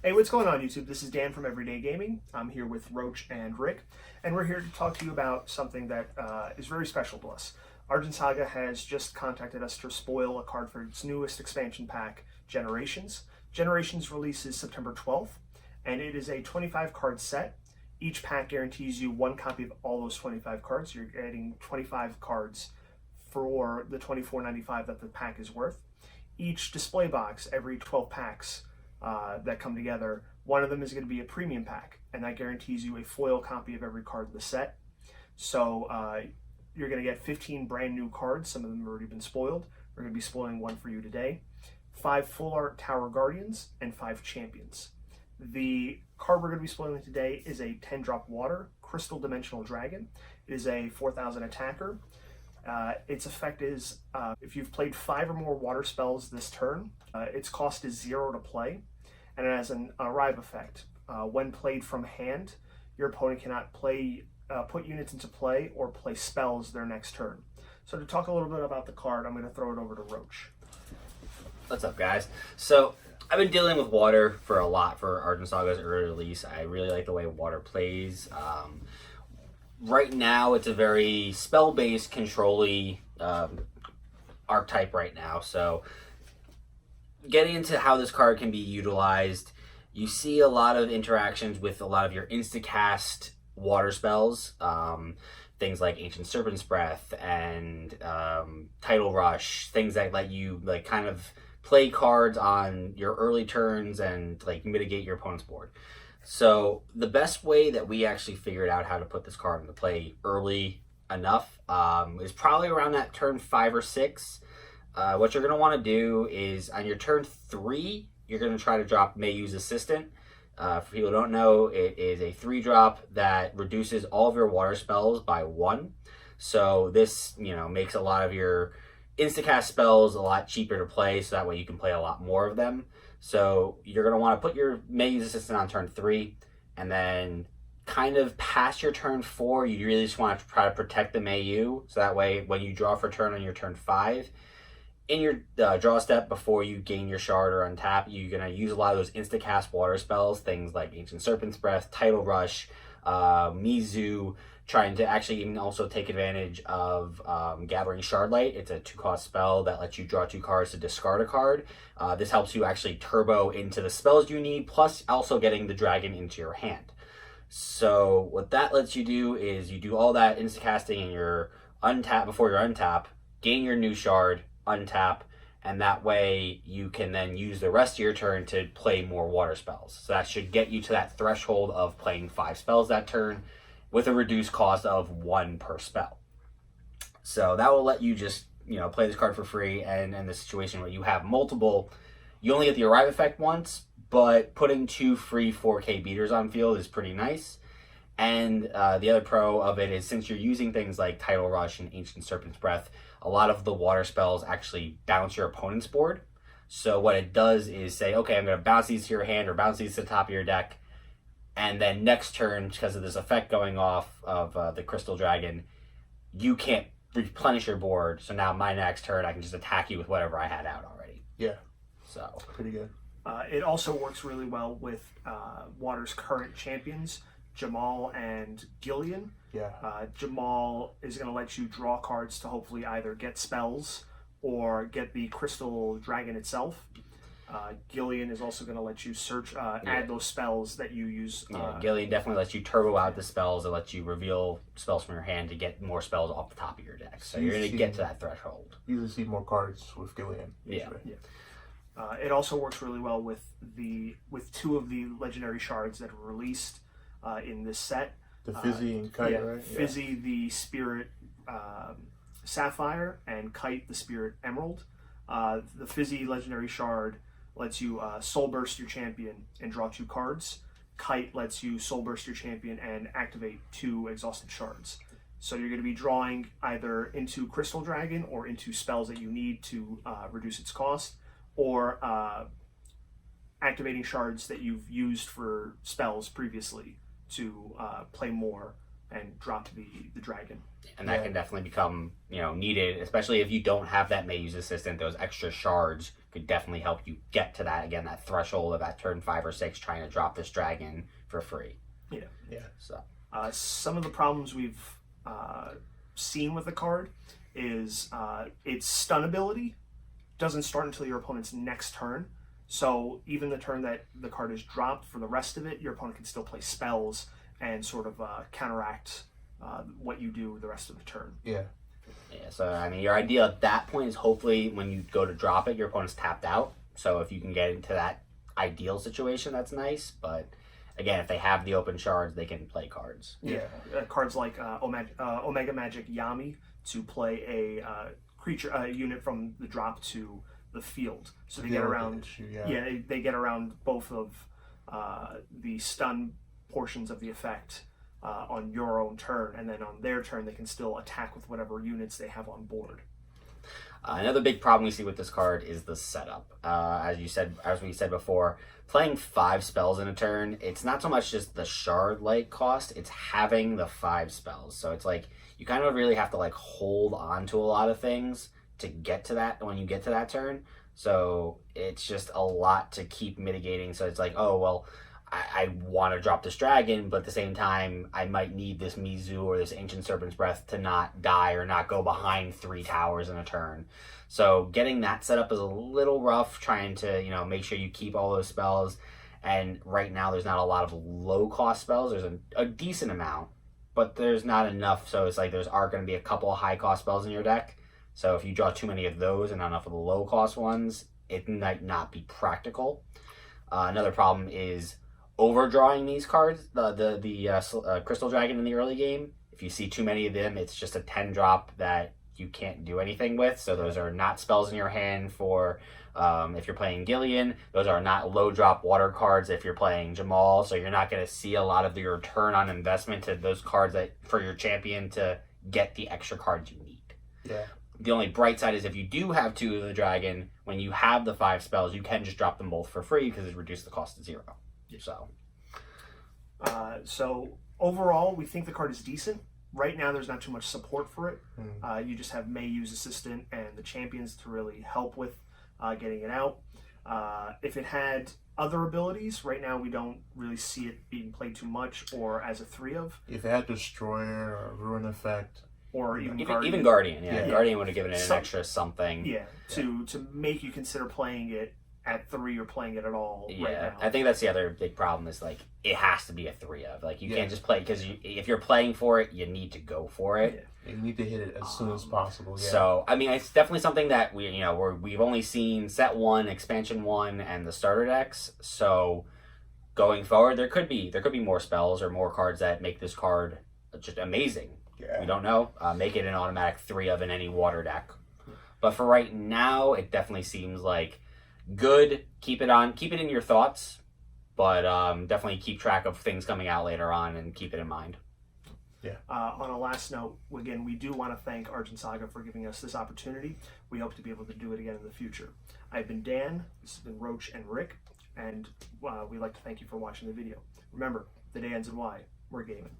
Hey, what's going on, YouTube? This is Dan from Everyday Gaming. I'm here with Roche and Rick, and we're here to talk to you about something that is very special to us. Argent Saga has just contacted us to spoil a card for its newest expansion pack, Generations. Generations releases September 12th, and it is a 25 card set. Each pack guarantees you one copy of all those 25 cards. You're getting 25 cards for the $24.95 that the pack is worth. Each display box, every 12 packs that come together, one of them is going to be a premium pack, and that guarantees you a foil copy of every card in the set. So you're going to get 15 brand new cards. Some of them have already been spoiled. We're going to be spoiling one for you today. 5 full art Tower Guardians and 5 champions. The card we're going to be spoiling today is a 10-drop water Crystal Dimensional Dragon. It is a 4,000 attacker. Its effect is if you've played 5 or more water spells this turn, its cost is 0 to play, and it has an arrive effect. When played from hand, your opponent cannot put units into play or play spells their next turn. So to talk a little bit about the card, I'm going to throw it over to Roche. What's up, guys? So I've been dealing with water for a lot for Argent Saga's early release. I really like the way water plays. Right now, it's a very spell-based, control-y archetype right now. So getting into how this card can be utilized, you see a lot of interactions with a lot of your insta-cast water spells. Things like Ancient Serpent's Breath and Tidal Rush, things that let you kind of play cards on your early turns and mitigate your opponent's board. So the best way that we actually figured out how to put this card into play early enough is probably around that turn 5 or 6. What you're going to want to do is on your turn 3, you're going to try to drop Mayu's Assistant. For people who don't know, it is a 3-drop that reduces all of your water spells by 1. So this, makes a lot of your instacast spells a lot cheaper to play, so that way you can play a lot more of them. So you're going to want to put your Mayu's Assistant on turn 3, and then kind of past your turn 4, you really just want to try to protect the Mayu, so that way when you draw for turn on your turn 5, in your draw step before you gain your shard or untap, you're going to use a lot of those insta-cast water spells, things like Ancient Serpent's Breath, Tidal Rush, Mizu, trying to actually even also take advantage of Gathering Shardlight. It's a 2-cost spell that lets you draw 2 cards to discard a card. This helps you actually turbo into the spells you need, plus also getting the dragon into your hand. So what that lets you do is you do all that insta-casting in your untap before your untap, gain your new shard, untap, and that way you can then use the rest of your turn to play more water spells. So that should get you to that threshold of playing 5 spells that turn with a reduced cost of 1 per spell. So that will let you just, play this card for free, and in the situation where you have multiple, you only get the arrive effect once, but putting 2 free 4K beaters on field is pretty nice. And the other pro of it is, since you're using things like Tidal Rush and Ancient Serpent's Breath, a lot of the water spells actually bounce your opponent's board. So what it does is say, okay, I'm going to bounce these to your hand or bounce these to the top of your deck, and then next turn, because of this effect going off of the Crystal Dragon, you can't replenish your board. So now my next turn, I can just attack you with whatever I had out already. Yeah. So pretty good. It also works really well with Water's current champions, Jamal and Gillian. Yeah. Jamal is going to let you draw cards to hopefully either get spells or get the Crystal Dragon itself. Gillian is also going to let you search, add those spells that you use. Gillian definitely lets you turbo out the spells and lets you reveal spells from your hand to get more spells off the top of your deck. So you're going to get to that threshold. You usually see more cards with Gillian. Usually. Yeah. It also works really well with 2 of the legendary shards that were released in this set. The Fizzy and Kite, right? Fizzy, the Spirit Sapphire, and Kite, the Spirit Emerald. The Fizzy legendary shard lets you Soul Burst your champion and draw 2 cards. Kite lets you Soul Burst your champion and activate 2 exhausted shards. So you're going to be drawing either into Crystal Dragon or into spells that you need to reduce its cost, or activating shards that you've used for spells previously to play more and drop the dragon. And that can definitely become, needed, especially if you don't have that Mayu's Assistant. Those extra shards could definitely help you get to that, again, that threshold of that turn 5 or 6 trying to drop this dragon for free. Yeah. So some of the problems we've seen with the card is its stun ability doesn't start until your opponent's next turn. So even the turn that the card is dropped, for the rest of it, your opponent can still play spells and sort of counteract what you do the rest of the turn. Yeah. Yeah, so I mean, your idea at that point is hopefully when you go to drop it, your opponent's tapped out. So if you can get into that ideal situation, that's nice. But again, if they have the open shards, they can play cards. Yeah, cards like Omega Magic Yami to play a creature unit from the drop to the field. So they get around. They get around both of the stun portions of the effect on your own turn, and then on their turn they can still attack with whatever units they have on board. Another big problem we see with this card is the setup. As we said before, playing 5 spells in a turn, it's not so much just the shard-like cost, it's having the 5 spells. So it's like you kind of really have to like hold on to a lot of things to get to that when you get to that turn. So it's just a lot to keep mitigating. So it's like, oh, well, I want to drop this dragon, but at the same time, I might need this Mizu or this Ancient Serpent's Breath to not die or not go behind 3 towers in a turn. So getting that set up is a little rough, trying to, make sure you keep all those spells. And right now, there's not a lot of low-cost spells. There's a decent amount, but there's not enough. So it's like there are going to be a couple of high-cost spells in your deck. So if you draw too many of those and not enough of the low-cost ones, it might not be practical. Another problem is overdrawing these cards, the Crystal Dragon in the early game. If you see too many of them, it's just a 10 drop that you can't do anything with. So those are not spells in your hand for if you're playing Gillian. Those are not low drop water cards if you're playing Jamal. So you're not going to see a lot of your return on investment to those cards that for your champion to get the extra cards you need. Yeah. The only bright side is if you do have 2 of the dragon, when you have the 5 spells, you can just drop them both for free because it reduced the cost to 0. So overall, we think the card is decent. Right now, there's not too much support for it. You just have Mayu's assistant and the champions to really help with getting it out. If it had other abilities, right now we don't really see it being played too much or as a 3-of. If it had Destroyer or Ruin Effect. Or even Guardian. Guardian would have given it an extra something. To make you consider playing it at 3 or playing it at all right now. I think that's the other big problem is like it has to be a 3-of. Like you can't just play because if you're playing for it, you need to go for it. You need to hit it as soon as possible. Yeah. So I mean, it's definitely something that we've only seen set 1, expansion 1, and the starter decks. So going forward, there could be more spells or more cards that make this card just amazing. Yeah. We don't know. Make it an automatic 3-of in any water deck. But for right now, it definitely seems like good. Keep it in your thoughts, but definitely keep track of things coming out later on and keep it in mind. Yeah. On a last note, again, we do want to thank Argent Saga for giving us this opportunity. We hope to be able to do it again in the future. I've been Dan. This has been Roche and Rick, and we'd like to thank you for watching the video. Remember, the day ends in Y. We're gaming.